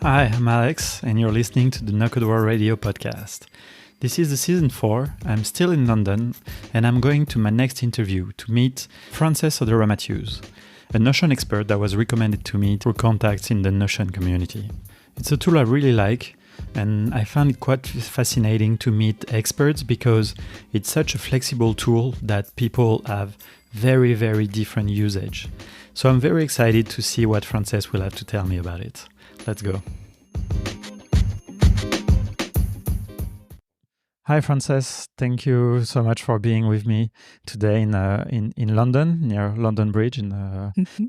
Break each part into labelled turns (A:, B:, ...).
A: Hi, I'm Alex, and you're listening to the NoCode Radio podcast. This is the season 4. I'm still in London, and I'm going to my next interview to meet Frances Odera-Matthews, a Notion expert that was recommended to me through contacts in the Notion community. It's a tool I really like, and I found it quite fascinating to meet experts because it's such a flexible tool that people have very, very different usage. So I'm very excited to see what Frances will have to tell me about it. Let's go. Hi, Frances. Thank you so much for being with me today in London, near London Bridge, in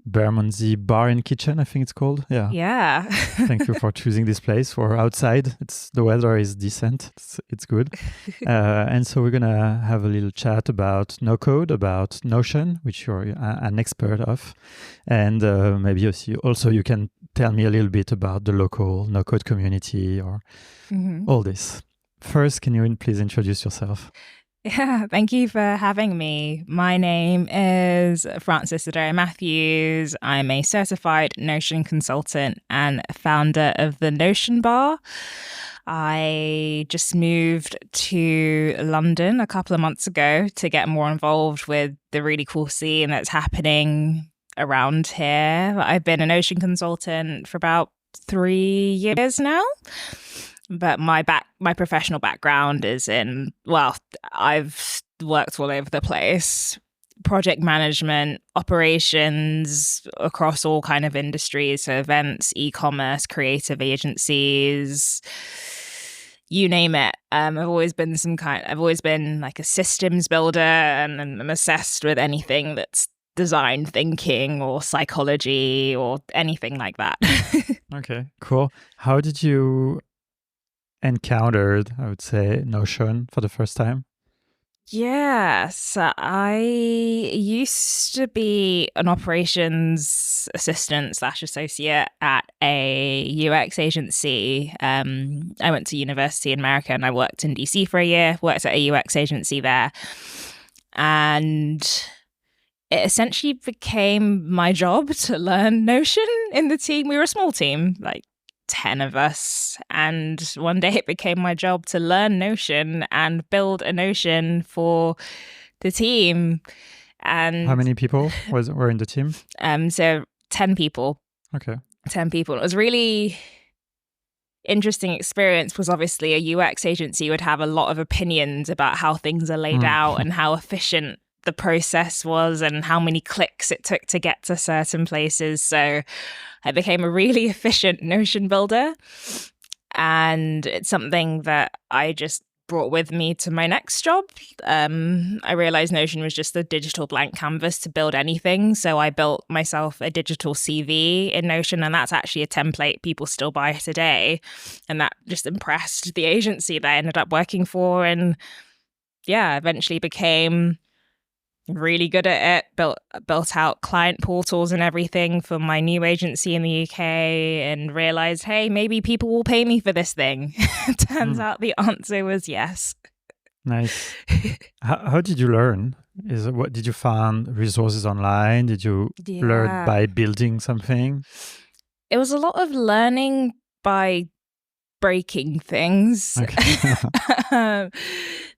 A: Bermondsey Bar and Kitchen, I think it's called.
B: Yeah.
A: Thank you for choosing this place for outside. The weather is decent. It's good. And so we're going to have a little chat about NoCode, about Notion, which you're an expert of. And maybe also you can tell me a little bit about the local NoCode community or all this. First, can you please introduce yourself?
B: Yeah, thank you for having me. My name is Frances Odera-Matthews. I'm a certified Notion consultant and founder of the Notion Bar. I just moved to London a couple of months ago to get more involved with the really cool scene that's happening around here. I've been a Notion consultant for about 3 years now. But my professional background is I've worked all over the place. Project management, operations across all kind of industries, so events, e-commerce, creative agencies, you name it. I've always been like a systems builder and I'm obsessed with anything that's design thinking or psychology or anything like that.
A: Okay, cool. How did you encountered, I would say, Notion for the first time?
B: Yes, I used to be an operations assistant / associate at a UX agency. I went to university in America and I worked in DC for a year, worked at a UX agency there. And it essentially became my job to learn Notion in the team. We were a small team, like 10 of us, and one day it became my job to learn Notion and build a Notion for the team. And
A: how many people were in the team?
B: So 10 people.
A: Okay.
B: 10 people. It was a really interesting experience because obviously a UX agency would have a lot of opinions about how things are laid out and how efficient the process was and how many clicks it took to get to certain places. So I became a really efficient Notion builder, and it's something that I just brought with me to my next job. I realized Notion was just a digital blank canvas to build anything. So I built myself a digital CV in Notion, and that's actually a template people still buy today. And that just impressed the agency that I ended up working for, and eventually became really good at it, built out client portals and everything for my new agency in the UK, and realized, hey, maybe people will pay me for this thing. Turns out the answer was yes.
A: Nice. How did you learn? What did you find resources online? Did you learn by building something?
B: It was a lot of learning by breaking things. Okay.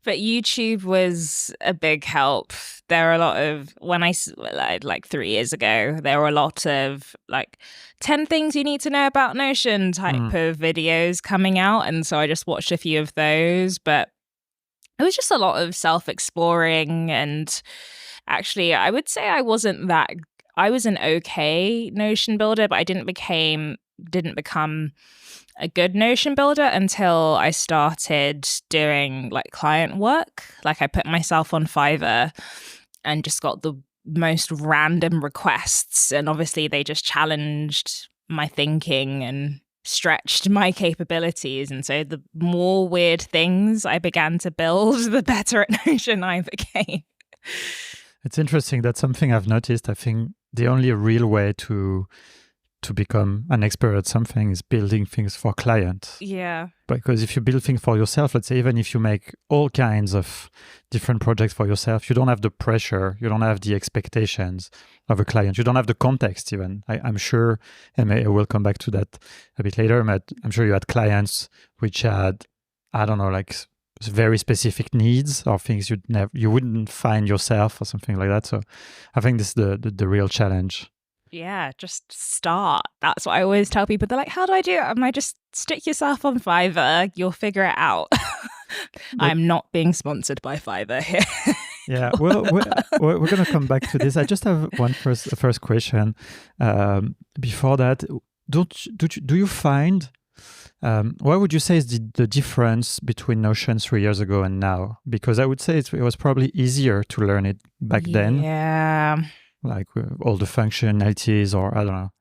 B: But YouTube was a big help. There are a lot of, like 3 years ago, there were a lot of like 10 things you need to know about Notion type of videos coming out. And so I just watched a few of those, but it was just a lot of self-exploring. And actually, I would say I was an okay Notion builder, but I didn't become a good Notion builder until I started doing like client work. Like I put myself on Fiverr and just got the most random requests. And obviously they just challenged my thinking and stretched my capabilities. And so the more weird things I began to build, the better at Notion I became.
A: It's interesting. That's something I've noticed. I think the only real way to to become an expert at something is building things for clients.
B: Yeah.
A: Because if you build things for yourself, let's say, even if you make all kinds of different projects for yourself, you don't have the pressure, you don't have the expectations of a client, you don't have the context even. I'm sure, and I will come back to that a bit later, but I'm sure you had clients which had, I don't know, like very specific needs or things you wouldn't find yourself or something like that. So I think this is the real challenge.
B: Yeah, just start. That's what I always tell people. They're like, how do I do it? I'm like, just stick yourself on Fiverr. You'll figure it out. I'm not being sponsored by Fiverr here.
A: Yeah, well, we're going to come back to this. I just have one first question. Before that, do you find, what would you say is the difference between Notion 3 years ago and now? Because I would say it was probably easier to learn it back then.
B: Yeah.
A: Like all the functionalities, or I don't know.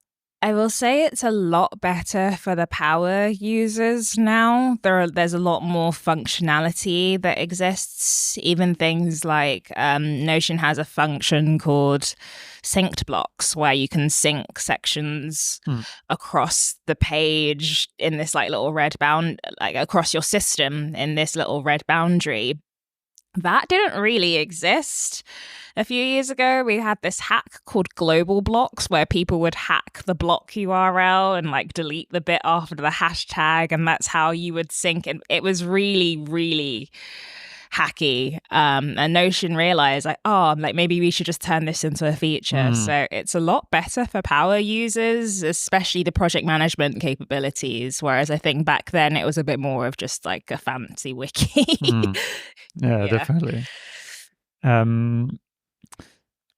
B: I will say it's a lot better for the power users now. There's a lot more functionality that exists. Even things like Notion has a function called synced blocks where you can sync sections across the page in this like little red like across your system in this little red boundary. That didn't really exist. A few years ago, we had this hack called global blocks where people would hack the block URL and like delete the bit after the hashtag, and that's how you would sync. And it was really, really hacky. And Notion realized like maybe we should just turn this into a feature. So it's a lot better for power users, especially the project management capabilities. Whereas I think back then it was a bit more of just like a fancy wiki.
A: Yeah, definitely.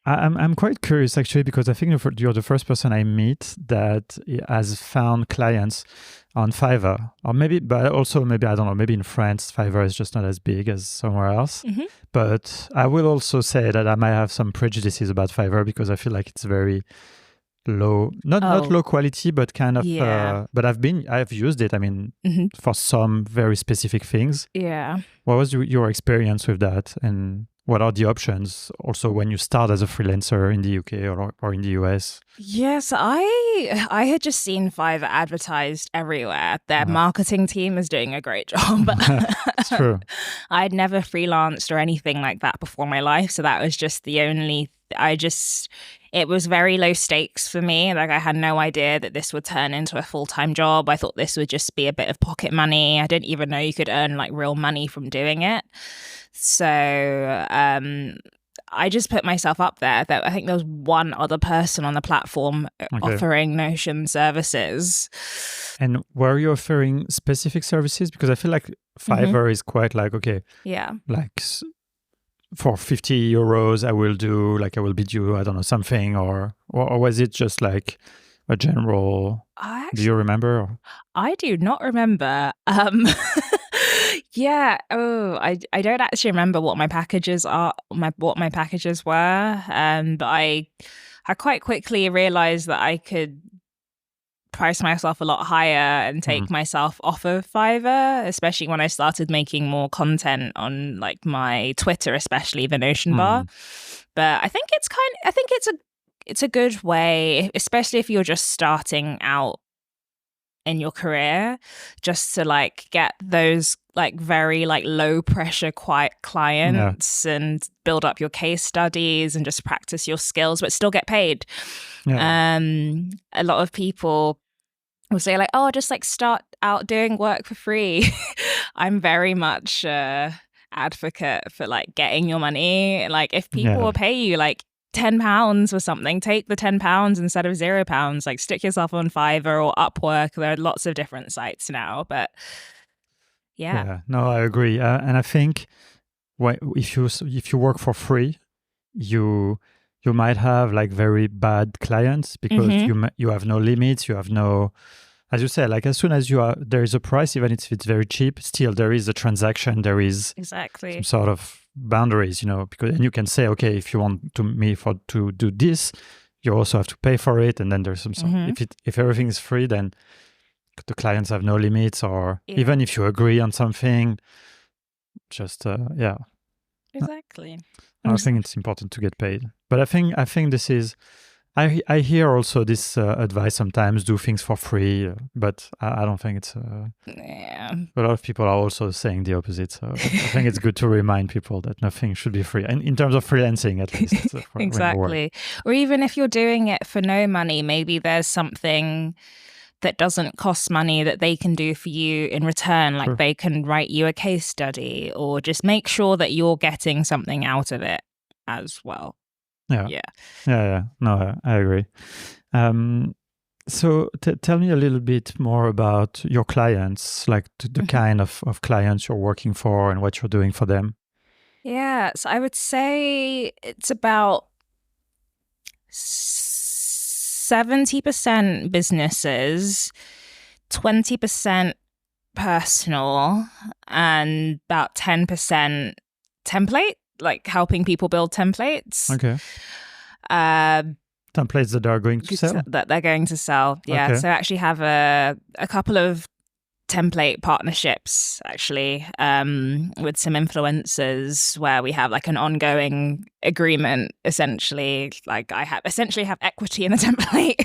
A: I'm quite curious actually, because I think you're the first person I meet that has found clients on Fiverr, or but also maybe I don't know, maybe in France Fiverr is just not as big as somewhere else. But I will also say that I might have some prejudices about Fiverr because I feel like it's very low, not low quality, but kind of. But I've used it. I mean, for some very specific things.
B: Yeah.
A: What was your experience with that, and what are the options also when you start as a freelancer in the UK or in the US?
B: Yes, I had just seen Fiverr advertised everywhere. Their marketing team is doing a great job.
A: It's true.
B: I'd never freelanced or anything like that before in my life. So that was just the only, it was very low stakes for me. Like I had no idea that this would turn into a full-time job. I thought this would just be a bit of pocket money. I didn't even know you could earn like real money from doing it. So I just put myself up there. I think there was one other person on the platform offering Notion services.
A: And were you offering specific services? Because I feel like Fiverr is quite like, like for 50 euros, I will bid you, I don't know, something, or was it just like a general? Do you remember?
B: I do not remember. Yeah. Oh, I don't actually remember what my packages were. But I quite quickly realized that I could price myself a lot higher and take myself off of Fiverr, especially when I started making more content on like my Twitter, especially the Notion bar. But I think it's a good way, especially if you're just starting out in your career, just to like get those like very like low pressure quiet clients and build up your case studies and just practice your skills but still get paid. A lot of people will say like, oh, just like start out doing work for free. I'm very much advocate for like getting your money. Like if people will pay you like £10 or something, take the £10 instead of £0. Like stick yourself on Fiverr or Upwork. There are lots of different sites now, but no,
A: I agree. And I think if you work for free, you might have like very bad clients because you have no limits, you have no, as you said, like as soon as there is a price, even if it's very cheap, still there is a transaction, there is some sort of boundaries, because and you can say, okay, if you want to do this, you also have to pay for it, and then there's some if everything is free, then the clients have no limits, or even if you agree on something, just
B: exactly.
A: I think it's important to get paid, but I think this is I hear also this advice sometimes, do things for free, but I don't think it's...
B: Yeah.
A: A lot of people are also saying the opposite. So I think it's good to remind people that nothing should be free. And in terms of freelancing, at least.
B: Exactly. Or even if you're doing it for no money, maybe there's something that doesn't cost money that they can do for you in return. Like they can write you a case study or just make sure that you're getting something out of it as well.
A: Yeah. No, I agree. So tell me a little bit more about your clients, like the kind of clients you're working for and what you're doing for them.
B: Yeah, so I would say it's about 70% businesses, 20% personal, and about 10% template, like helping people build templates.
A: Okay. Templates that are going to sell?
B: That they're going to sell, yeah. Okay. So I actually have a couple of template partnerships, actually, with some influencers where we have like an ongoing agreement, essentially. Like I have equity in the template.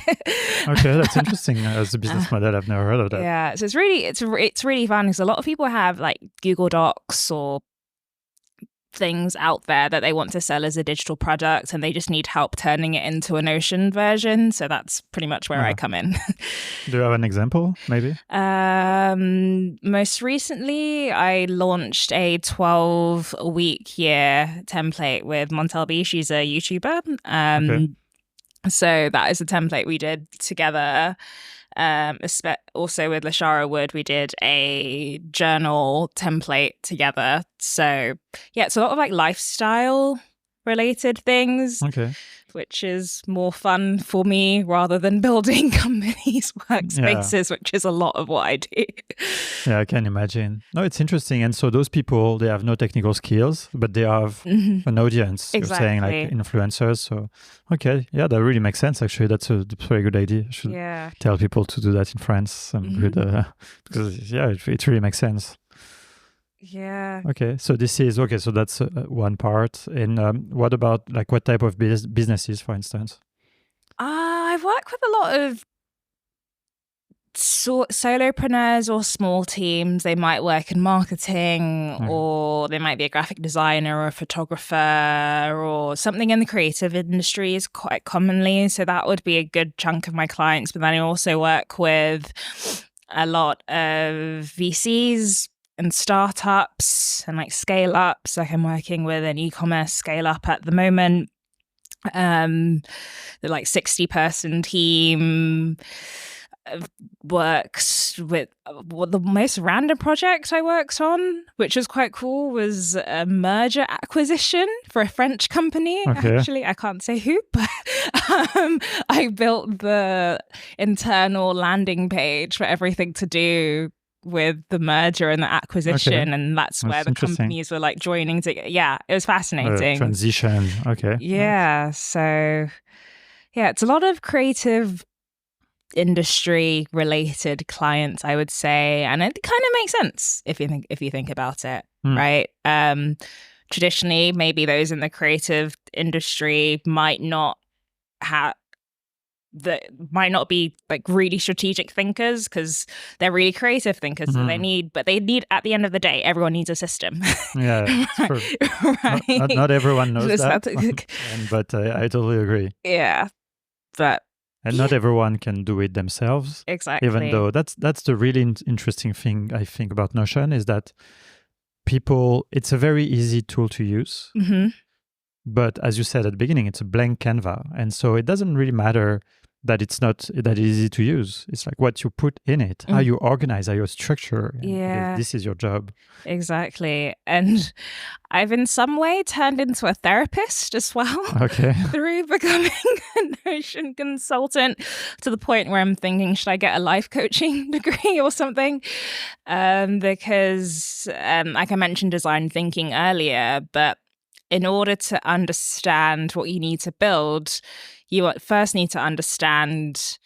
A: Okay, that's interesting as a business model. I've never heard of that.
B: Yeah, so it's really fun because a lot of people have like Google Docs or things out there that they want to sell as a digital product and they just need help turning it into a Notion version. So that's pretty much where I come in.
A: Do you have an example, maybe?
B: Most recently, I launched a 12-week-year template with Montel B. She's a YouTuber. So that is a template we did together. Also with Lashara Wood, we did a journal template together. So yeah, it's a lot of like lifestyle related things, which is more fun for me rather than building companies' workspaces, which is a lot of what I do.
A: Yeah, I can imagine. No, it's interesting. And so those people, they have no technical skills, but they have an audience. Exactly. You're saying like influencers. So, okay. Yeah, that really makes sense, actually. That's a very good idea. I should tell people to do that in France. Because, it really makes sense.
B: Yeah.
A: Okay. So so that's one part. And what about like what type of businesses, for instance?
B: I've worked with a lot of solopreneurs or small teams. They might work in marketing or they might be a graphic designer or a photographer or something in the creative industries quite commonly. So that would be a good chunk of my clients. But then I also work with a lot of VCs and startups and like scale ups. Like I'm working with an e-commerce scale up at the moment. The like 60-person team works with the most random project I worked on, which was quite cool, was a merger acquisition for a French company. Actually, I can't say who, but I built the internal landing page for everything to do with the merger and the acquisition, and that's where the companies were like joining together. Yeah, it was fascinating.
A: Transition. Okay.
B: Yeah. So yeah, it's a lot of creative industry related clients, I would say, and it kind of makes sense if you think about it, right? Traditionally, maybe those in the creative industry might not be like really strategic thinkers because they're really creative thinkers. So they need at the end of the day, everyone needs a system.
A: Yeah, true.
B: Right?
A: Not everyone knows that, but I totally agree.
B: Yeah,
A: and not everyone can do it themselves.
B: Exactly.
A: Even though that's the really interesting thing I think about Notion is that it's a very easy tool to use. But as you said at the beginning, it's a blank canvas. And so it doesn't really matter that it's not that easy to use. It's like what you put in it, how you organize, how you structure.
B: Yeah.
A: This is your job.
B: Exactly. And I've in some way turned into a therapist as well. Through becoming a Notion consultant, to the point where I'm thinking, should I get a life coaching degree or something? Because like I mentioned design thinking earlier, but in order to understand what you need to build, you first need to understand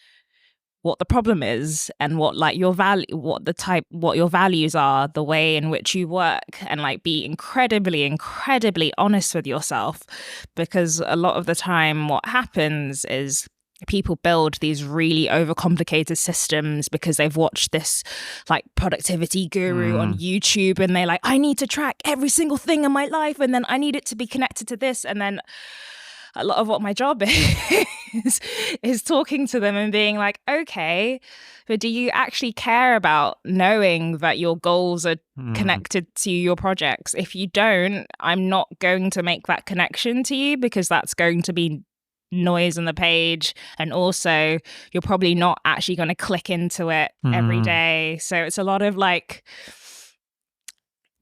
B: what the problem is and what like your value, what your values are, the way in which you work, and like be incredibly honest with yourself. Because a lot of the time what happens is people build these really overcomplicated systems because they've watched this like productivity guru on YouTube, and they're like, I need to track every single thing in my life, and then I need it to be connected to this. And then a lot of what my job is talking to them and being like, okay, but do you actually care about knowing that your goals are connected to your projects? If you don't, I'm not going to make that connection to you, because that's going to be noise on the page, and also you're probably not actually going to click into it every day. So it's a lot of like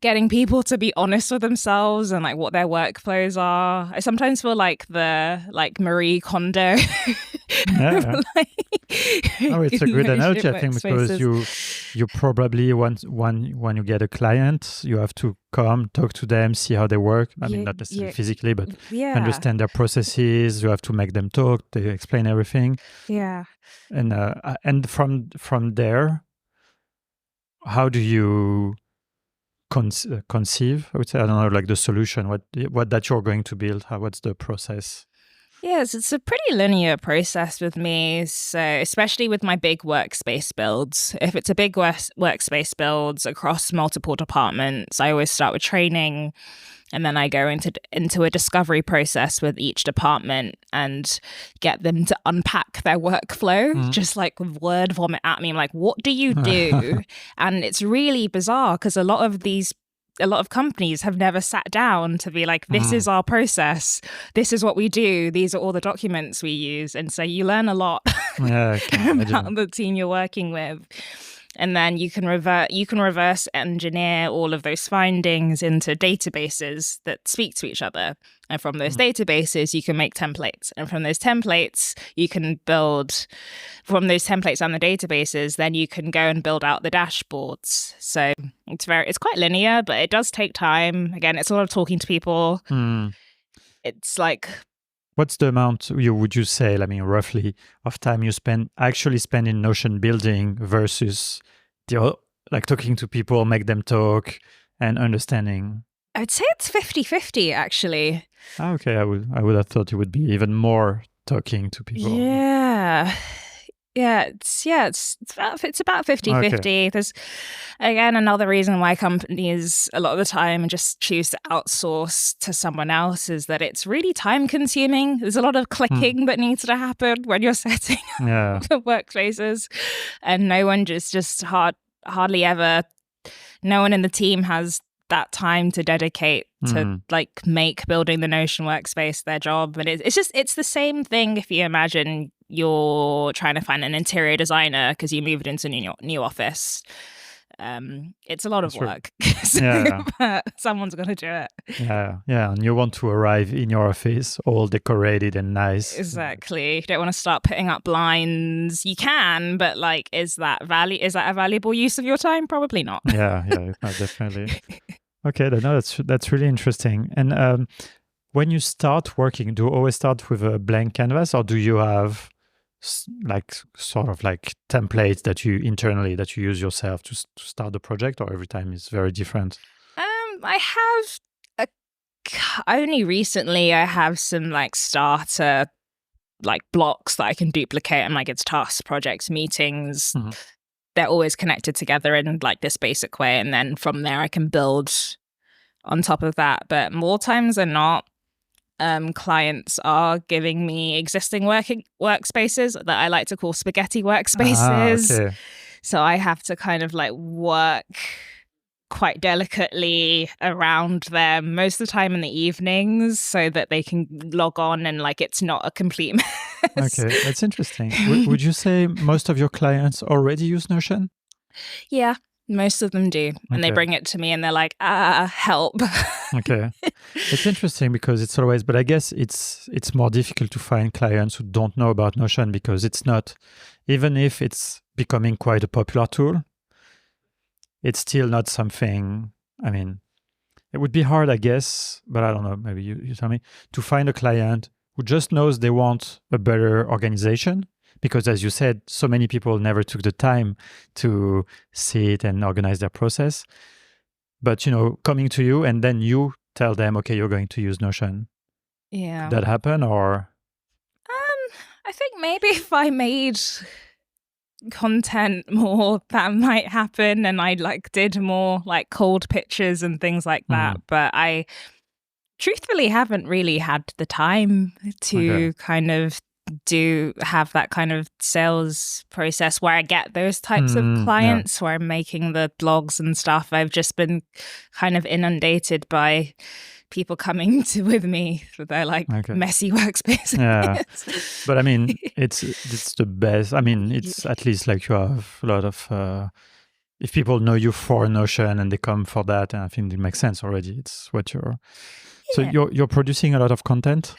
B: getting people to be honest with themselves and like what their workflows are. I sometimes feel like the Marie Kondo.
A: Yeah. It's a good analogy, I think, because you probably want when you get a client, you have to come talk to them, see how they work. I mean, not necessarily physically, but understand their processes. You have to make them talk. They explain everything.
B: Yeah.
A: And from there, how do you conceive, I would say, I don't know, like the solution, what that you're going to build, what's the process?
B: Yes, it's a pretty linear process with me. So especially with my big workspace builds, if it's a big workspace builds across multiple departments, I always start with training, and then I go into a discovery process with each department and get them to unpack their workflow, just like word vomit at me. I'm like, what do you do? And it's really bizarre because a lot of companies have never sat down to be like, this is our process. This is what we do. These are all the documents we use. And so you learn a lot about the team you're working with. And then you can reverse engineer all of those findings into databases that speak to each other. And from those databases, you can make templates. And from those templates, you can build, from those templates and the databases, then you can go and build out the dashboards. So it's quite linear, but it does take time. Again, it's a lot of talking to people. It's like,
A: what's the amount would you say, I mean, roughly, of time you spend in Notion building versus like talking to people, make them talk, and understanding?
B: I'd say it's 50-50, actually.
A: Okay, I would have thought it would be even more talking to people.
B: Yeah. It's about 50-50.
A: Okay.
B: There's, again, another reason why companies a lot of the time just choose to outsource to someone else is that it's really time consuming. There's a lot of clicking that needs to happen when you're setting up workspaces, and no one hardly ever, no one in the team has that time to dedicate to like make building the Notion workspace their job. And it's the same thing if you imagine you're trying to find an interior designer because you moved into a new office. It's a lot of work. But someone's going to do it.
A: Yeah. And you want to arrive in your office all decorated and nice.
B: Exactly. You don't want to start putting up blinds. You can, but like, is that a valuable use of your time? Probably not.
A: Yeah, no, definitely. Okay, no, that's really interesting. And when you start working, do you always start with a blank canvas, or do you have like sort of like templates that you use yourself to start the project, or every time is very different?
B: I have only recently I have some like starter like blocks that I can duplicate, and like it's tasks, projects, meetings. They're always connected together in like this basic way, and then from there I can build on top of that. But more times than not, clients are giving me existing workspaces that I like to call spaghetti workspaces.
A: Okay.
B: So I have to kind of like work quite delicately around them most of the time in the evenings so that they can log on and like it's not a complete mess.
A: Okay, that's interesting. Would you say most of your clients already use Notion?
B: Yeah, most of them do. And they bring it to me and they're like, help.
A: Okay. It's interesting because it's always, but I guess it's more difficult to find clients who don't know about Notion, because it's not, even if it's becoming quite a popular tool, it's still not something, I mean, it would be hard, I guess, but I don't know, maybe you tell me, to find a client who just knows they want a better organization, because as you said, so many people never took the time to see it and organize their process. But, coming to you and then you tell them, okay, you're going to use Notion.
B: Yeah.
A: Could that happen or?
B: I think maybe if I made content more, that might happen, and I did more cold pictures and things like that. But I truthfully haven't really had the time to kind of have that kind of sales process where I get those types of clients where I'm making the blogs and stuff. I've just been kind of inundated by people coming with me for their messy workspaces.
A: Yeah, but I mean, it's the best. I mean, it's at least you have a lot of. If people know you for Notion and they come for that, and I think it makes sense already. It's what you're. So you're producing a lot of content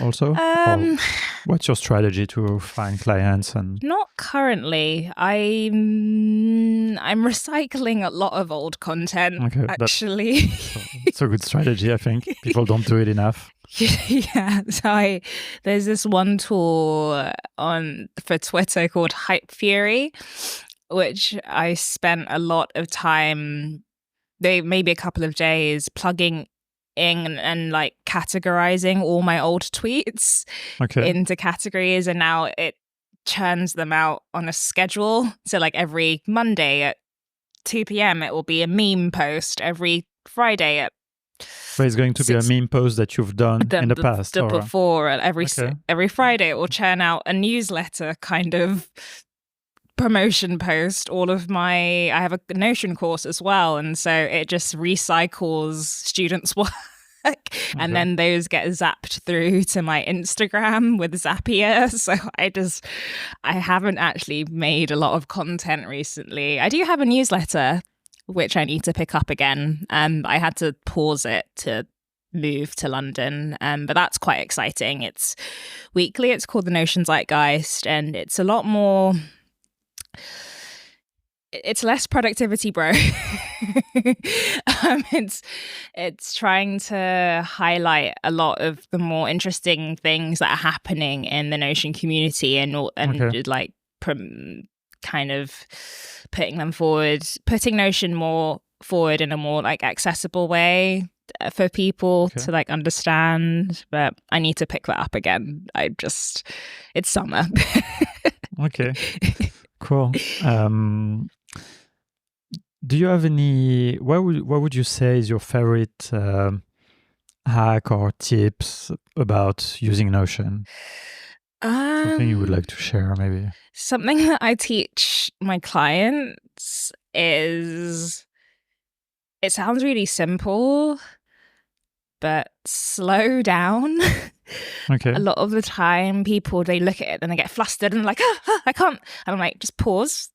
A: also? Or what's your strategy to find clients? And
B: not currently. I'm recycling a lot of old content, actually.
A: It's a good strategy, I think. People don't do it enough.
B: Yeah. So there's this one tool for Twitter called Hype Fury, which I spent a lot of time, maybe a couple of days, plugging in and categorizing all my old tweets into categories, and now it churns them out on a schedule. So every Monday at 2 p.m. it will be a meme post. Every Friday at
A: but it's going to be a meme post that you've done in the past.
B: Before, and every Friday it will churn out a newsletter kind of promotion post. I have a Notion course as well, and so it just recycles students' work. And then those get zapped through to my Instagram with Zapier. So I haven't actually made a lot of content recently. I do have a newsletter which I need to pick up again. I had to pause it to move to London, but that's quite exciting. It's weekly. It's called the Notion Zeitgeist, and it's a lot more. It's less productivity, bro. It's trying to highlight a lot of the more interesting things that are happening in the Notion community, and kind of putting Notion more forward in a more accessible way for people to understand. But I need to pick that up again. It's summer.
A: Okay. Cool. Do you have any? What would you say is your favorite hack or tips about using Notion? Something you would like to share, maybe?
B: Something that I teach my clients is, it sounds really simple, but slow down.
A: Okay.
B: A lot of the time people, they look at it and they get flustered and I can't. And I'm just pause.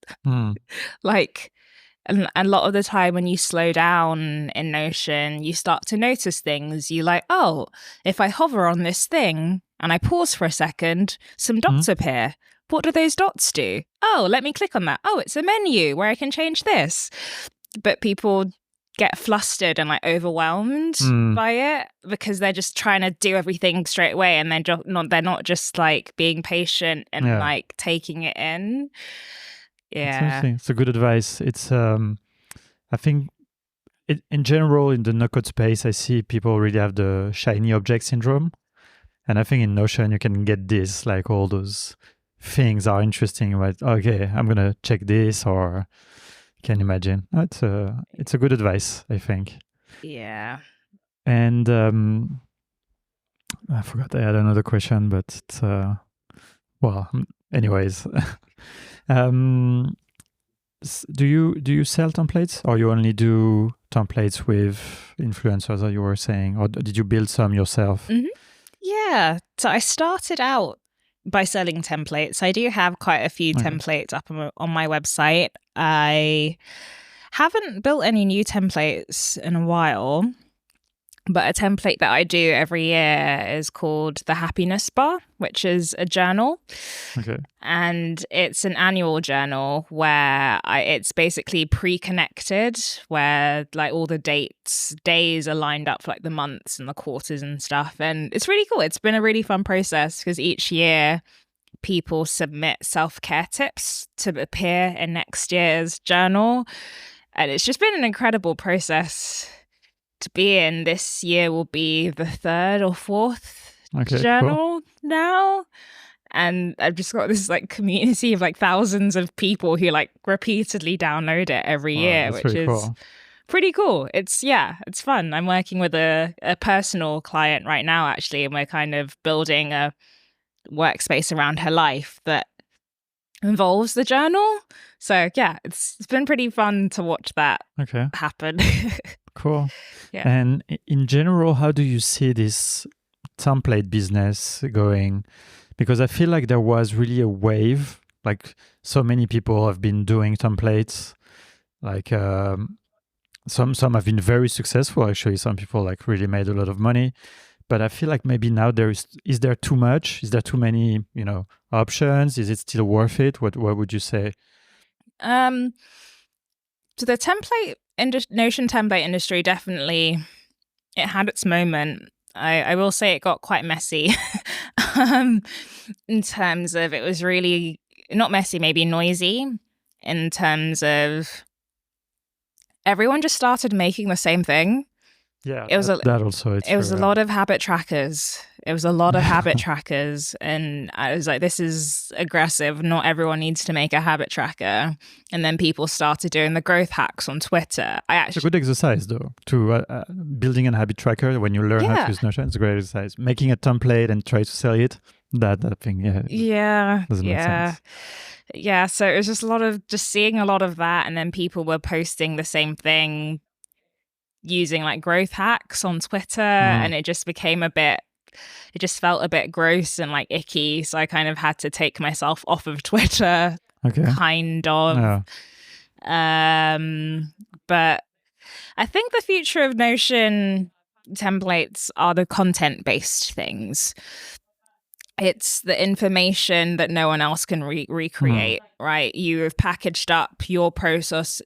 B: And a lot of the time when you slow down in Notion, you start to notice things. You if I hover on this thing and I pause for a second, some dots appear. What do those dots do? Oh, let me click on that. Oh, it's a menu where I can change this. But people get flustered and overwhelmed by it because they're just trying to do everything straight away, and they're not just being patient and taking it in. Yeah,
A: it's a good advice. It's I think in general in the NoCode space, I see people really have the shiny object syndrome, and I think in Notion you can get this, all those things are interesting. Right? Okay, I'm gonna check this, or can imagine. It's a good advice, I think.
B: Yeah.
A: And I forgot I had another question, but it's anyways. Do you sell templates, or you only do templates with influencers, as you were saying, or did you build some yourself?
B: Mm-hmm. Yeah. So I started out by selling templates. I do have quite a few templates up on my website. I haven't built any new templates in a while, but a template that I do every year is called the Happiness Bar, which is a journal.
A: Okay.
B: And it's an annual journal where it's basically pre-connected, where all the days are lined up for the months and the quarters and stuff. And it's really cool. It's been a really fun process because each year people submit self-care tips to appear in next year's journal. And it's just been an incredible process to be in. This year will be the third or fourth journal now. And I've just got this like community of like thousands of people who like repeatedly download it every year, which is cool. Pretty cool. It's fun. I'm working with a personal client right now, actually, and we're kind of building a workspace around her life that involves the journal. So yeah, it's been pretty fun to watch that happen.
A: Cool.
B: Yeah.
A: And in general, how do you see this template business going? Because I feel like there was really a wave, like so many people have been doing templates, like some have been very successful, actually. Some people like really made a lot of money. But I feel like maybe now is there too much? Is there too many, options? Is it still worth it? What would you say?
B: So the Notion template industry, definitely, it had its moment. I will say it got quite messy in terms of it was really not messy, maybe noisy in terms of everyone just started making the same thing.
A: Yeah, it was that also.
B: It was a lot of habit trackers. And I was like, this is aggressive. Not everyone needs to make a habit tracker. And then people started doing the growth hacks on Twitter.
A: It's a good exercise, though, to building a habit tracker when you learn how to use Notion. It's a great exercise. Making a template and try to sell it, that thing, doesn't make sense.
B: Yeah, so it was just a lot of just seeing a lot of that, and then people were posting the same thing using like growth hacks on Twitter, and it just felt a bit gross and like icky. So I kind of had to take myself off of Twitter, kind of. Yeah. But I think the future of Notion templates are the content-based things. It's the information that no one else can recreate, right? You have packaged up your process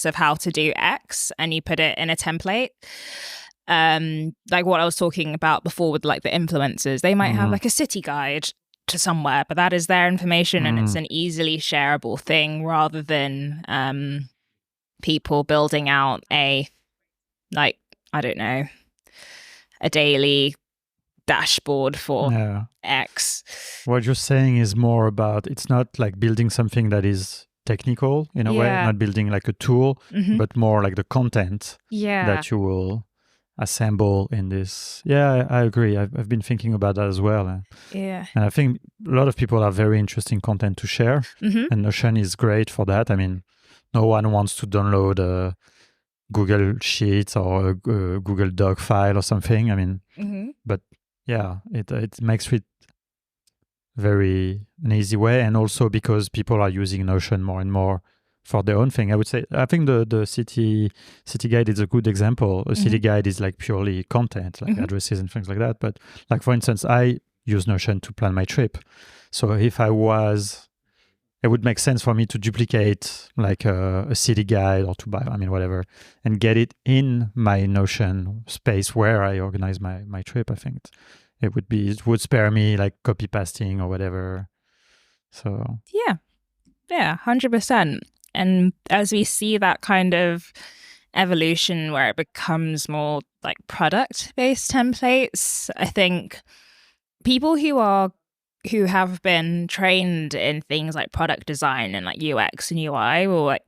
B: of how to do X, and you put it in a template. Like what I was talking about before with like the influencers, they might have like a city guide to somewhere, but that is their information, and it's an easily shareable thing rather than people building out a daily dashboard for X.
A: What you're saying is more about, it's not like building something that is technical in a way, not building like a tool, but more like the content that you will assemble in this. Yeah, I agree. I've been thinking about that as well. And I think a lot of people have very interesting content to share, and Notion is great for that. I mean, no one wants to download a Google Sheets or a Google Doc file or something. I mean, but yeah, it makes it very an easy way, and also because people are using Notion more and more for their own thing. I would say, I think the city guide is a good example. A city guide is like purely content, like addresses and things like that. But like, for instance, I use Notion to plan my trip. So if it would make sense for me to duplicate like a city guide or to buy, whatever, and get it in my Notion space where I organize my trip. I think it would spare me like copy pasting or whatever. So
B: yeah, 100%. And as we see that kind of evolution where it becomes more like product-based templates, I think people who have been trained in things like product design and like UX and UI will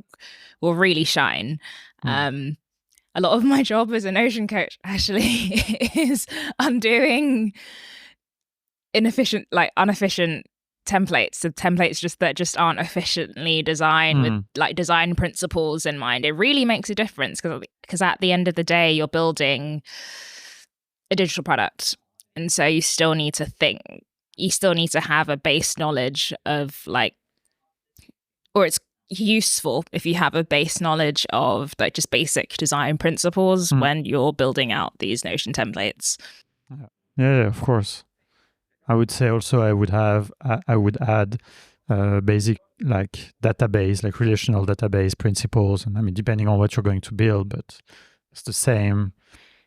B: really shine. A lot of my job as a Notion coach actually is undoing inefficient templates. So templates that just aren't efficiently designed with like design principles in mind. It really makes a difference because at the end of the day, you're building a digital product, and so you still need to think. You still need to have a base knowledge of or it's useful if you have a base knowledge of like just basic design principles when you're building out these Notion templates.
A: Yeah, of course. I would say also I would add basic like database, like relational database principles, and depending on what you're going to build, but it's the same.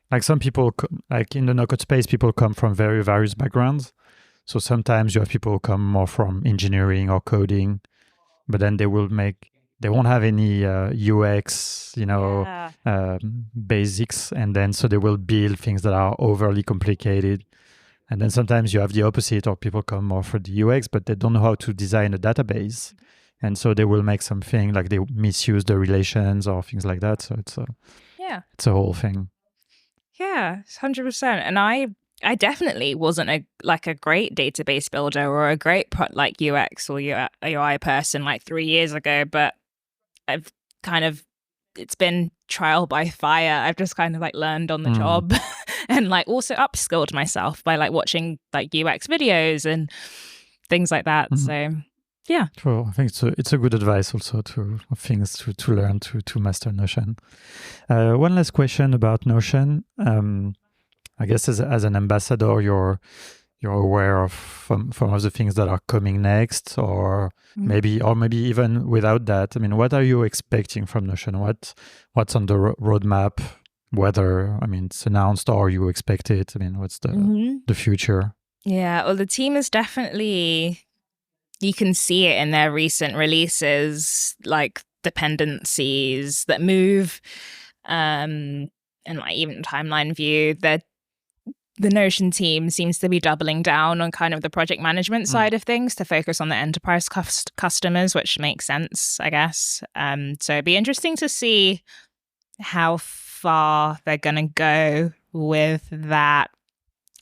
A: Like some people, like in the NoCode space, people come from very various backgrounds. So sometimes you have people who come more from engineering or coding, but then they won't have any UX, basics. And then so they will build things that are overly complicated. And then sometimes you have the opposite, or people come more for the UX, but they don't know how to design a database. And so they will make something like they misuse the relations or things like that. So it's a whole thing.
B: Yeah, 100%. And I definitely wasn't a great database builder or a great UX or UI person 3 years ago, but I've it's been trial by fire. I've just learned on the job and also upskilled myself by watching UX videos and things like that. So yeah.
A: Well, I think it's a good advice also to things to learn to master Notion. One last question about Notion. I guess as an ambassador, you're aware of some of the things that are coming next, or maybe even without that. I mean, what are you expecting from Notion? What's on the roadmap? Whether it's announced or you expect it. I mean, what's the future?
B: Yeah, well, the team is definitely. You can see it in their recent releases, dependencies that move, and even timeline view. The Notion team seems to be doubling down on kind of the project management side of things to focus on the enterprise customers, which makes sense, I guess. So it'd be interesting to see how far they're going to go with that.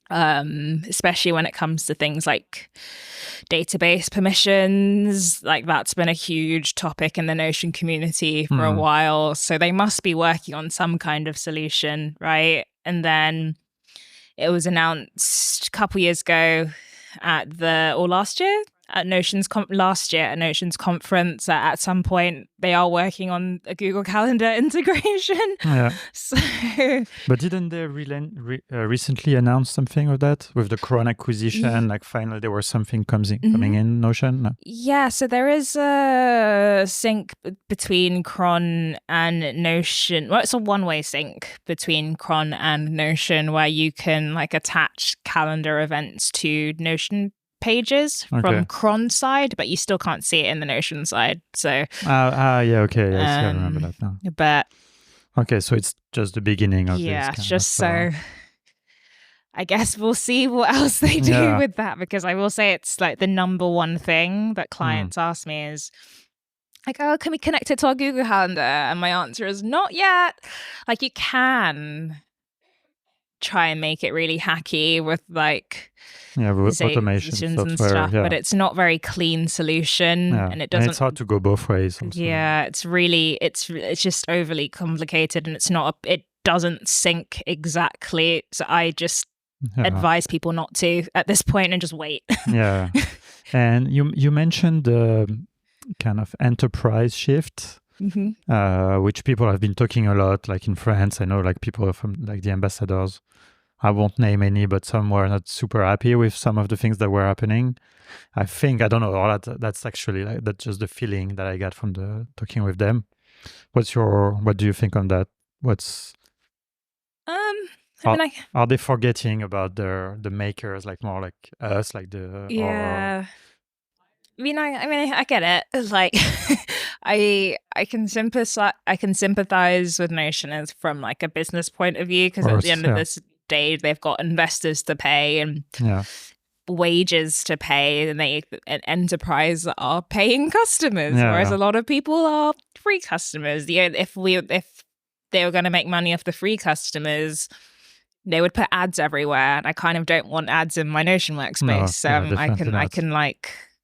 B: Especially when it comes to things like database permissions, that's been a huge topic in the Notion community for a while. So they must be working on some kind of solution, right? And then it was announced a couple years ago last year at Notion's conference. At some point, they are working on a Google Calendar integration.
A: Yeah.
B: So,
A: but didn't they recently announce something of that with the Cron acquisition? Finally, there was something coming in Notion. No?
B: Yeah. So there is a sync between Cron and Notion. Well, it's a one-way sync between Cron and Notion where you can attach calendar events to Notion pages from Cron side, but you still can't see it in the Notion side. So
A: I remember that now.
B: But
A: so it's just the beginning of this.
B: So I guess we'll see what else they do with that, because I will say it's the number one thing that clients ask me is can we connect it to our Google Calendar? And my answer is not yet. You can try and make it really hacky with
A: with automation software,
B: and stuff, but it's not very clean solution, and it doesn't.
A: And it's hard to go both ways. Also.
B: Yeah, it's really it's just overly complicated, and it doesn't sync exactly. So I just advise people not to at this point and just wait.
A: Yeah, and you mentioned the kind of enterprise shift. Which people have been talking a lot, in France. I know people from the ambassadors. I won't name any, but some were not super happy with some of the things that were happening. I don't know. That's actually that's just the feeling that I got from the talking with them. What do you think on that? Are they forgetting about the makers, more like us,
B: Yeah. I get it. I can sympathize with Notion as from a business point of view, because at the end of this day, they've got investors to pay and wages to pay, and an enterprise are paying customers, whereas a lot of people are free customers. If they were going to make money off the free customers, they would put ads everywhere, and I kind of don't want ads in my Notion workspace. I can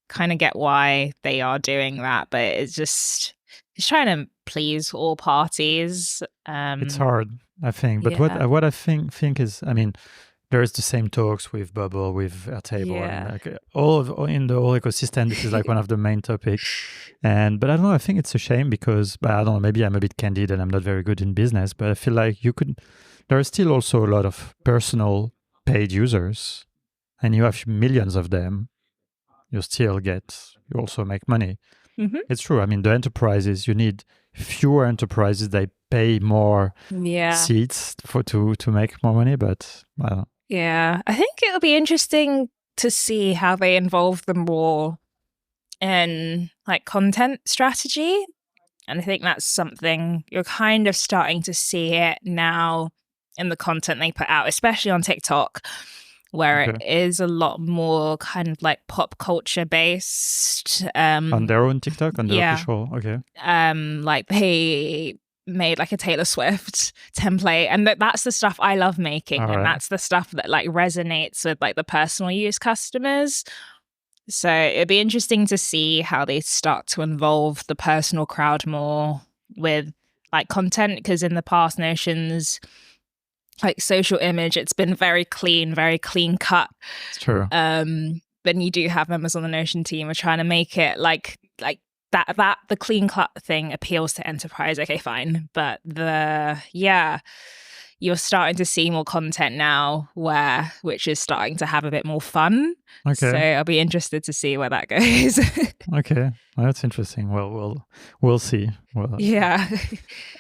B: kind of get why they are doing that, but it's trying to please all parties.
A: It's hard, I think. But what I think is, there is the same talks with Bubble, with Airtable, and in the whole ecosystem. This is one of the main topics. But I don't know. I think it's a shame because, I don't know. Maybe I'm a bit candid and I'm not very good in business. But I feel like there are still also a lot of personal paid users, and you have millions of them. You also make money. It's true. The enterprises, you need fewer enterprises. They pay more seats to make more money, but I don't know.
B: Yeah, I think it'll be interesting to see how they involve them more in like content strategy. And I think that's something you're kind of starting to see it now in the content they put out, especially on TikTok, where it is a lot more kind of like pop culture based.
A: On their own TikTok, on their official,
B: like they made like a Taylor Swift template, and that's the stuff I love making, and that's the stuff that like resonates with like the personal use customers. So it'd be interesting to see how they start to involve the personal crowd more with like content, because in the past Notion's like social image, it's been very clean cut.
A: It's true.
B: Then you do have members on the Notion team are trying to make it like that the clean cut thing appeals to enterprise. Okay, fine. But you're starting to see more content now which is starting to have a bit more fun. Okay. So I'll be interested to see where that goes.
A: Okay. Well, that's interesting. Well, we'll see. Well,
B: yeah.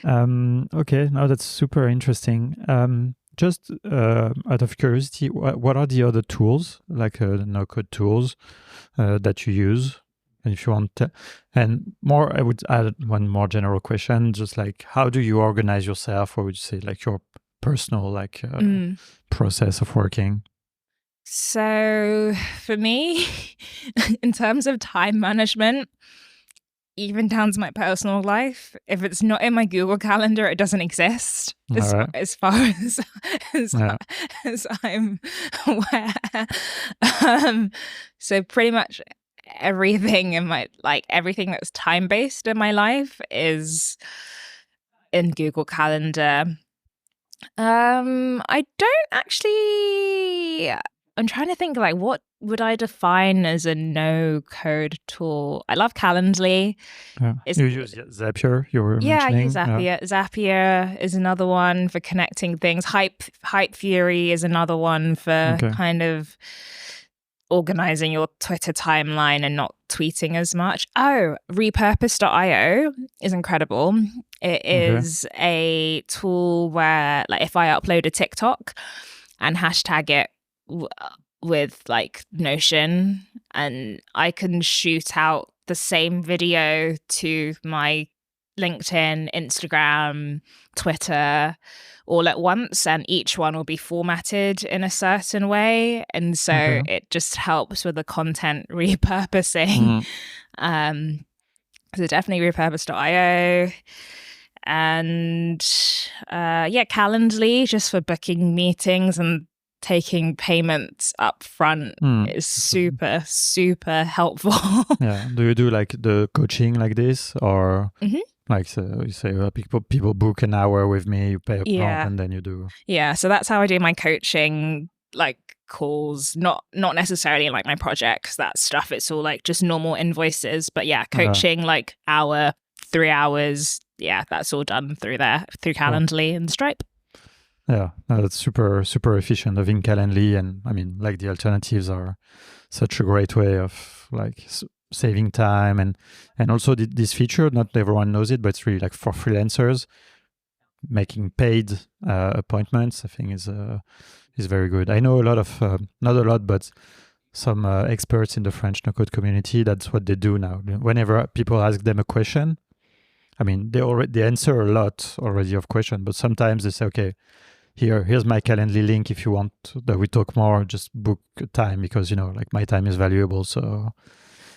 A: Okay. Now that's super interesting. Just out of curiosity, what are the other tools, like NoCode tools that you use? And if you want to, and more, I would add one more general question, just like how do you organize yourself, or would you say like your personal like process of working?
B: So for me, in terms of time management, even down to my personal life, if it's not in my Google Calendar, it doesn't exist as far as I'm aware. So pretty much everything in my everything that's time based in my life is in Google Calendar. I don't actually. I'm trying to think like what would I define as a no-code tool. I love Calendly.
A: Yeah. You use Zapier. You were mentioning.
B: I use Zapier. Yeah. Zapier is another one for connecting things. Hype Fury is another one for kind of organizing your Twitter timeline and not tweeting as much. Repurpose.io is incredible. It is a tool where like if I upload a TikTok and hashtag it with like Notion, and I can shoot out the same video to my LinkedIn, Instagram, Twitter all at once, and each one will be formatted in a certain way, and so it just helps with the content repurposing. So definitely repurpose.io. And Calendly, just for booking meetings and taking payments up front is super, super helpful.
A: Yeah. Do you do like the coaching like this, or like so you say people book an hour with me, you pay up front, and then you do?
B: Yeah. So that's how I do my coaching, like calls, not necessarily like my projects, that stuff. It's all like just normal invoices. But yeah, coaching like hour, 3 hours. Yeah, that's all done through Calendly and Stripe.
A: Yeah, no, that's super, super efficient. I think Calendly, and I mean, like the alternatives are such a great way of like saving time, and also this feature, not everyone knows it, but it's really like for freelancers, making paid appointments, I think is very good. I know a lot of, not a lot, but some experts in the French no-code community, that's what they do now. Whenever people ask them a question, I mean, they answer a lot already of questions, but sometimes they say, okay, here's my Calendly link. If you want that we talk more, just book a time, because, like my time is valuable. So,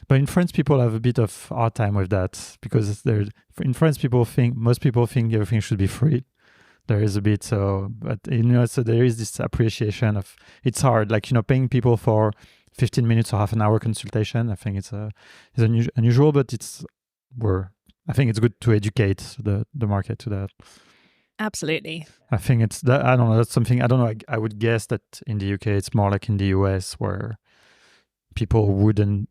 A: but in France, people have a bit of hard time with that, because in France, most people think everything should be free. There is a bit, so there is this appreciation of, it's hard, like, paying people for 15 minutes or half an hour consultation. I think it's unusual, but I think it's good to educate the market to that.
B: Absolutely.
A: I think it's that. I don't know. That's something. I don't know. I would guess that in the UK, it's more like in the US, where people wouldn't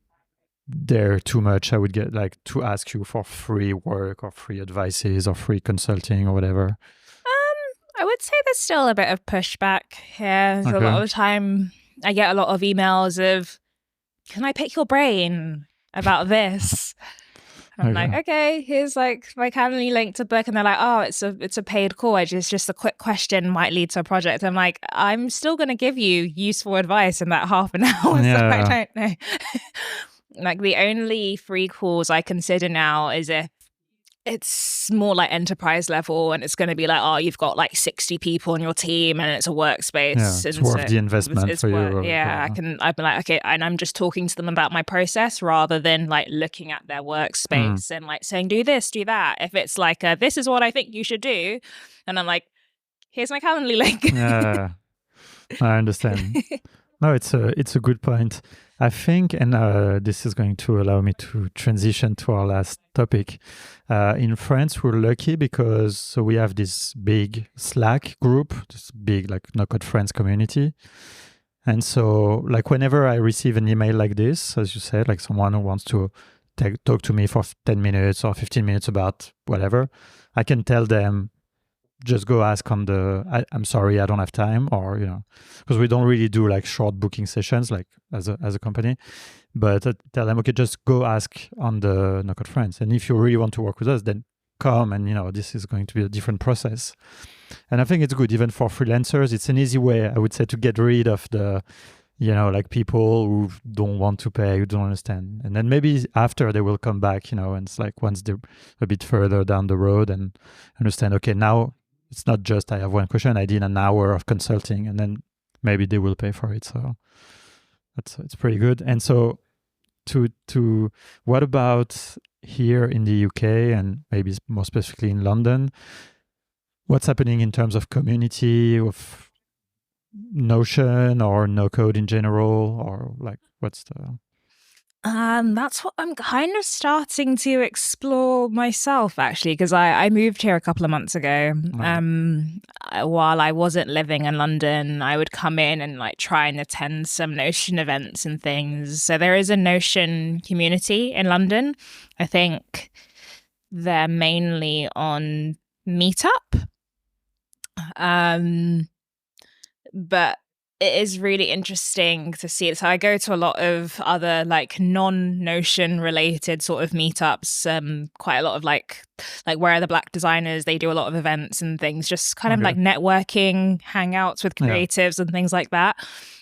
A: dare too much. I would get like to ask you for free work or free advices or free consulting or whatever.
B: I would say there's still a bit of pushback here. A lot of the time, I get a lot of emails of, "Can I pick your brain about this?" I'm like, okay, here's like my Calendly link to book. And they're like, oh, it's a paid call. It's just a quick question might lead to a project. I'm like, I'm still going to give you useful advice in that half an hour. So I don't know. Like the only free calls I consider now is if it's more like enterprise level and it's going to be like, oh, you've got like 60 people on your team and it's a workspace.
A: Yeah, it's worth the investment for you.
B: I've been like, okay, and I'm just talking to them about my process rather than like looking at their workspace and like saying, do this, do that. If it's like, this is what I think you should do. And I'm like, here's my Calendly link.
A: Yeah, I understand. No, it's a good point. I think, and this is going to allow me to transition to our last topic. In France, we're lucky because we have this big Slack group, this big like NoCode Friends community. And so like whenever I receive an email like this, as you said, like someone who wants to talk to me for 10 minutes or 15 minutes about whatever, I can tell them, just go ask on I'm sorry, I don't have time, or, because we don't really do like short booking sessions like as a company, but tell them, okay, just go ask on the NoCode Friends. And if you really want to work with us, then come and, this is going to be a different process. And I think it's good, even for freelancers. It's an easy way, I would say, to get rid of the, like people who don't want to pay, who don't understand. And then maybe after they will come back, and it's like once they're a bit further down the road and understand, okay, now it's not just I have one question, I did an hour of consulting, and then maybe they will pay for it. So it's pretty good. And so to what about here in the UK and maybe more specifically in London? What's happening in terms of community of Notion or NoCode in general, or like what's the...
B: That's what I'm kind of starting to explore myself, actually, because I moved here a couple of months ago. While I wasn't living in London, I would come in and like try and attend some Notion events and things. So there is a Notion community in London. I think they're mainly on Meetup. But it is really interesting to see it. So I go to a lot of other like non-Notion related sort of meetups, quite a lot of like Where Are the Black Designers? They do a lot of events and things, just kind of like networking, hangouts with creatives and things like that.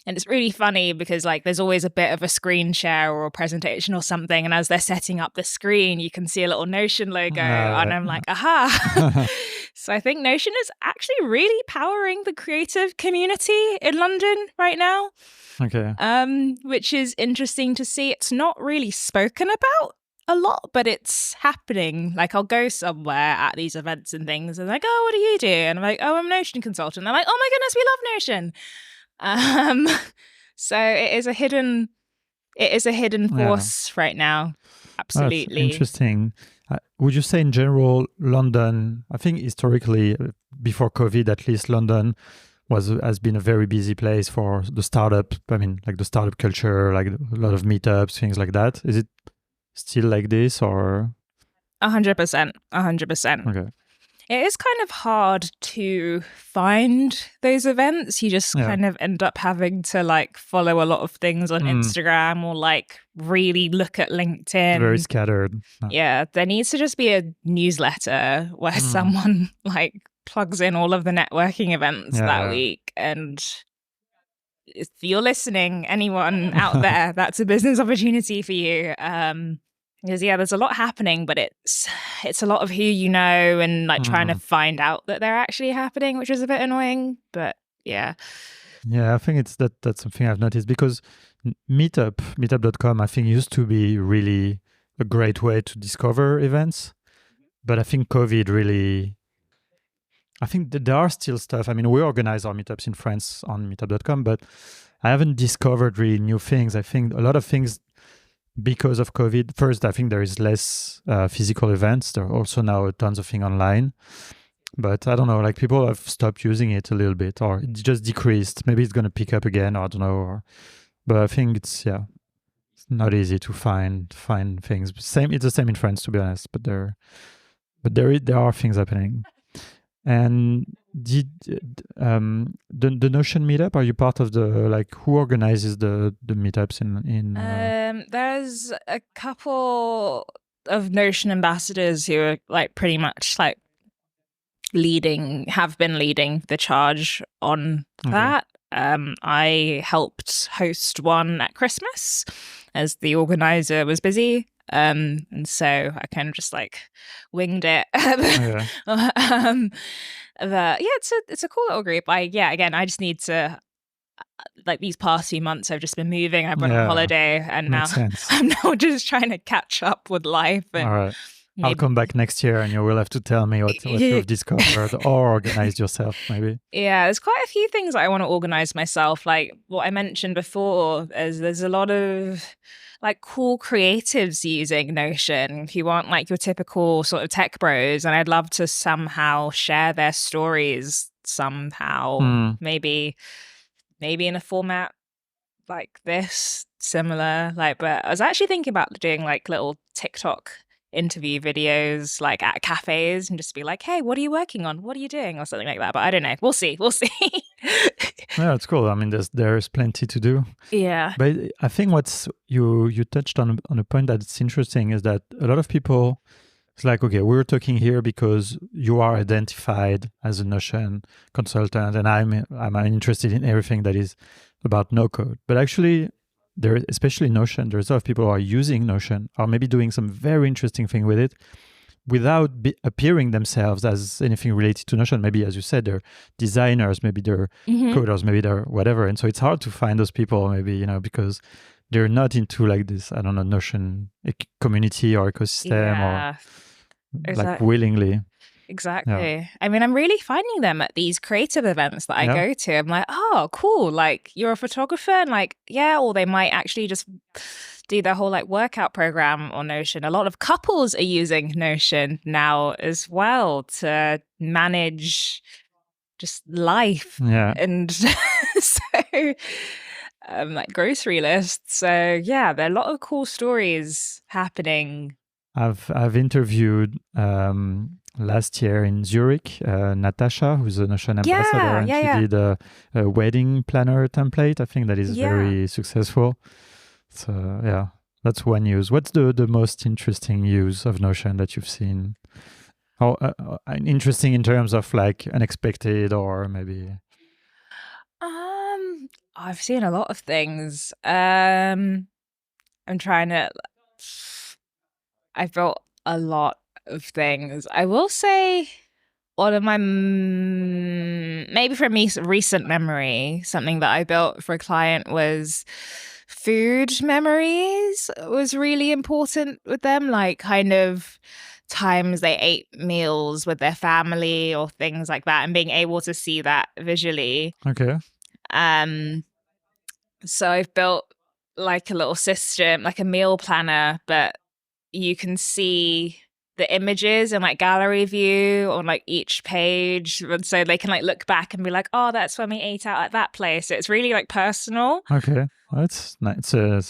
B: And it's really funny because like there's always a bit of a screen share or a presentation or something. And as they're setting up the screen, you can see a little Notion logo. And I'm like, aha. So I think Notion is actually really powering the creative community in London right now.
A: Okay.
B: Which is interesting to see. It's not really spoken about a lot, but it's happening. Like I'll go somewhere at these events and things and like, oh, what do you do? And I'm like, oh, I'm a Notion consultant. And they're like, oh my goodness, we love Notion. So it is a hidden force right now. Absolutely.
A: That's interesting. Would you say in general, London, I think historically, before COVID, at least London has been a very busy place for the startup. I mean, like the startup culture, like a lot of meetups, things like that. Is it still like this or?
B: 100%. 100%.
A: Okay.
B: It is kind of hard to find those events. You just kind of end up having to like follow a lot of things on Instagram or like really look at LinkedIn. It's
A: very scattered.
B: Yeah, there needs to just be a newsletter where someone like plugs in all of the networking events that week. And if you're listening, anyone out there, that's a business opportunity for you. Because there's a lot happening, but it's a lot of who you know and like trying to find out that they're actually happening, which is a bit annoying. But yeah,
A: I think that's something I've noticed because meetup.com, I think used to be really a great way to discover events, but I think COVID really. I think that there are still stuff. I mean, we organize our meetups in France on meetup.com, but I haven't discovered really new things. I think a lot of things. Because of COVID, first, I think there is less physical events. There are also now tons of things online. But I don't know, like people have stopped using it a little bit or it just decreased. Maybe it's going to pick up again, or I don't know. But I think it's not easy to find things. It's the same in France, to be honest. But there are things happening. And the Notion meetup, are you part of who organizes the meetups in
B: there's a couple of Notion ambassadors who are like pretty much like have been leading the charge on that. I helped host one at Christmas as the organizer was busy. And so I kind of just like winged it. But yeah, it's a cool little group. Again, I just need to, like, these past few months I've just been moving. I've been on holiday, and now I'm now just trying to catch up with life. And
A: all right. I'll come back next year and you will have to tell me what you've discovered or organized yourself, maybe.
B: Yeah, there's quite a few things that I want to organize myself. Like what I mentioned before, is there's a lot of like cool creatives using Notion who aren't like your typical sort of tech bros. And I'd love to somehow share their stories somehow, maybe in a format like this, similar. Like, but I was actually thinking about doing like little TikTok interview videos like at cafes and just be like, hey, what are you working on? What are you doing? Or something like that. But I don't know. We'll see.
A: Yeah, it's cool. I mean, there's plenty to do.
B: Yeah.
A: But I think what's you touched on a point that's interesting is that a lot of people, it's like, okay, we're talking here because you are identified as a Notion consultant and I'm interested in everything that is about NoCode. But actually, there, especially Notion, there's a lot of people who are using Notion or maybe doing some very interesting thing with it without appearing themselves as anything related to Notion. Maybe, as you said, they're designers, maybe they're coders, maybe they're whatever. And so it's hard to find those people, maybe, because they're not into like this, I don't know, Notion community or ecosystem or like willingly.
B: Exactly. Yeah. I mean, I'm really finding them at these creative events that I go to. I'm like, oh, cool. Like, you're a photographer? And like, yeah, or they might actually just do their whole like workout program on Notion. A lot of couples are using Notion now as well to manage just life.
A: Yeah.
B: And so like grocery lists. So yeah, there are a lot of cool stories happening.
A: I've interviewed last year in Zurich, Natasha, who's a Notion ambassador, and she did a wedding planner template. I think that is very successful. So yeah, that's one use. What's the most interesting use of Notion that you've seen? Or interesting in terms of like unexpected or maybe?
B: I've seen a lot of things. I'm trying to. I've built a lot of things. I will say one of my, maybe from me, recent memory, something that I built for a client was food memories was really important with them, like kind of times they ate meals with their family or things like that, and being able to see that visually.
A: Okay.
B: So I've built like a little system, like a meal planner, but you can see the images in like gallery view on like each page. And so they can like look back and be like, oh, that's when we ate out at that place. So it's really like personal.
A: Okay. That's nice. It's a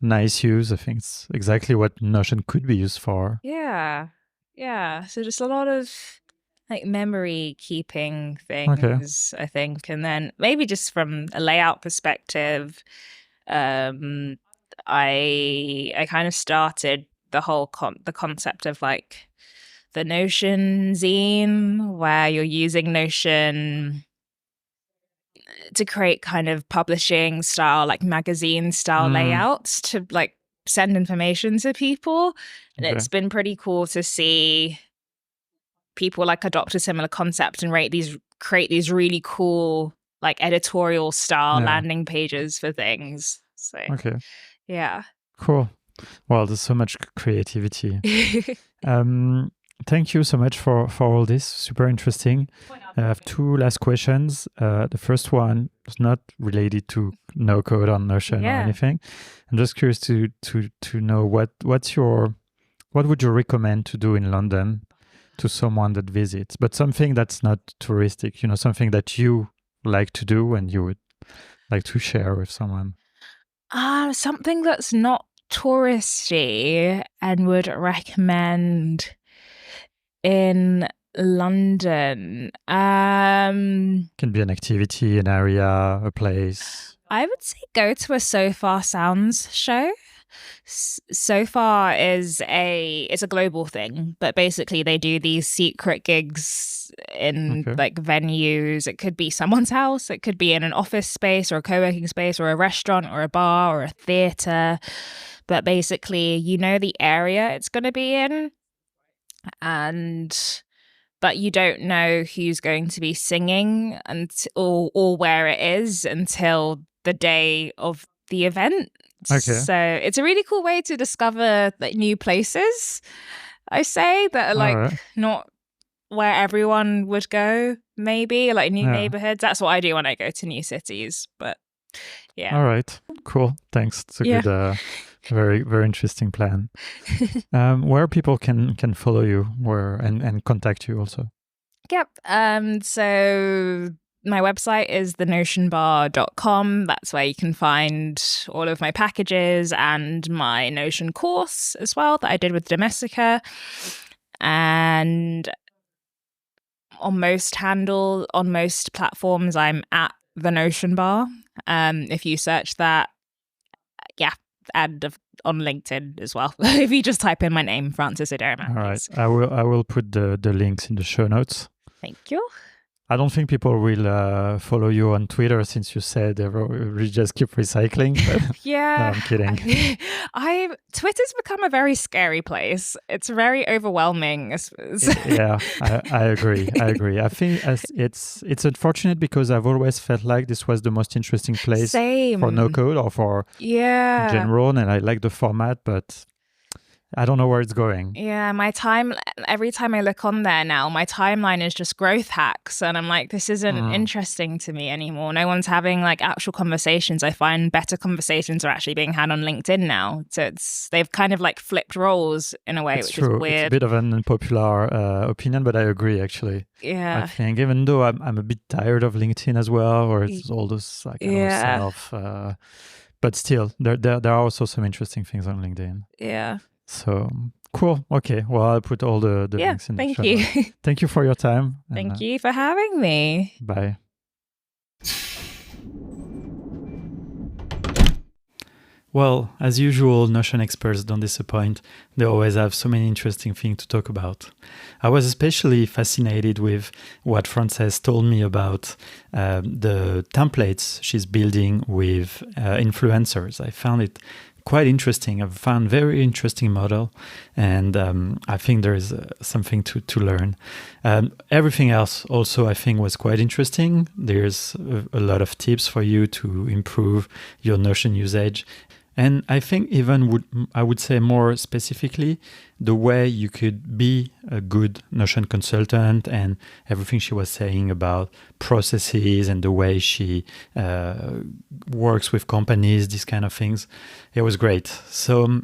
A: nice use. I think it's exactly what Notion could be used for.
B: Yeah. Yeah. So just a lot of like memory keeping things, I think. And then maybe just from a layout perspective, I kind of started the whole the concept of like the Notion zine, where you're using Notion to create kind of publishing style, like magazine style layouts to like send information to people. And it's been pretty cool to see people like adopt a similar concept and create these really cool like editorial style landing pages for things. So yeah.
A: Cool. Well, there's so much creativity. Thank you so much for all this. Super interesting. I have two last questions. The first one is not related to NoCode on Notion or anything. I'm just curious to know what would you recommend to do in London to someone that visits, but something that's not touristic, something that you like to do and you would like to share with someone.
B: Something that's not touristy and would recommend in London.
A: Can be an activity, an area, a place.
B: I would say go to a So Far Sounds show. so far is it's a global thing, but basically they do these secret gigs in like venues. It could be someone's house, it could be in an office space or a co-working space or a restaurant or a bar or a theater. But basically, you know the area it's going to be in, but you don't know who's going to be singing or where it is until the day of the event. Okay. So it's a really cool way to discover like new places, I say, that are like not where everyone would go, maybe like new neighborhoods. That's what I do when I go to new cities. But yeah.
A: All right. Cool. Thanks. It's a good, very, very interesting plan. Where people can follow you and contact you also.
B: Yep. So my website is thenotionbar.com. That's where you can find all of my packages and my Notion course as well that I did with Domestika. And on most platforms, I'm at the Notion Bar. If you search that, and on LinkedIn as well. If you just type in my name, Frances Oderma.
A: All right. I will put the links in the show notes.
B: Thank you.
A: I don't think people will follow you on Twitter since you said we just keep recycling. But
B: yeah.
A: No, I'm kidding.
B: Twitter's become a very scary place. It's very overwhelming.
A: Yeah, I agree. I think it's unfortunate because I've always felt like this was the most interesting place for NoCode or for in general, and I like the format, but I don't know where it's going.
B: Yeah, every time I look on there now, my timeline is just growth hacks. And I'm like, this isn't interesting to me anymore. No one's having like actual conversations. I find better conversations are actually being had on LinkedIn now. So they've kind of like flipped roles in a way, which is weird.
A: It's a bit of an unpopular opinion, but I agree actually.
B: Yeah.
A: I think even though I'm a bit tired of LinkedIn as well, or it's all this like self, but still there are also some interesting things on LinkedIn.
B: Yeah.
A: So cool. Okay. Well, I'll put all the links in the show notes. Thank you. Thank you for your time.
B: Thank you for having me.
A: Bye. Well, as usual, Notion experts don't disappoint. They always have so many interesting things to talk about. I was especially fascinated with what Frances told me about the templates she's building with influencers. I found it quite interesting. I've found very interesting model, and I think there is something to learn. Everything else also I think was quite interesting. There's a lot of tips for you to improve your Notion usage. And I think even I would say more specifically, the way you could be a good Notion consultant and everything she was saying about processes and the way she works with companies, these kind of things, it was great. So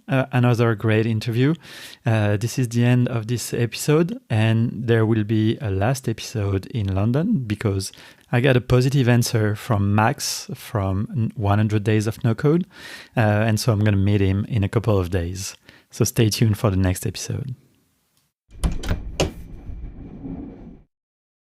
A: another great interview. This is the end of this episode, and there will be a last episode in London because I got a positive answer from Max from 100 Days of NoCode, and so I'm going to meet him in a couple of days. So stay tuned for the next episode.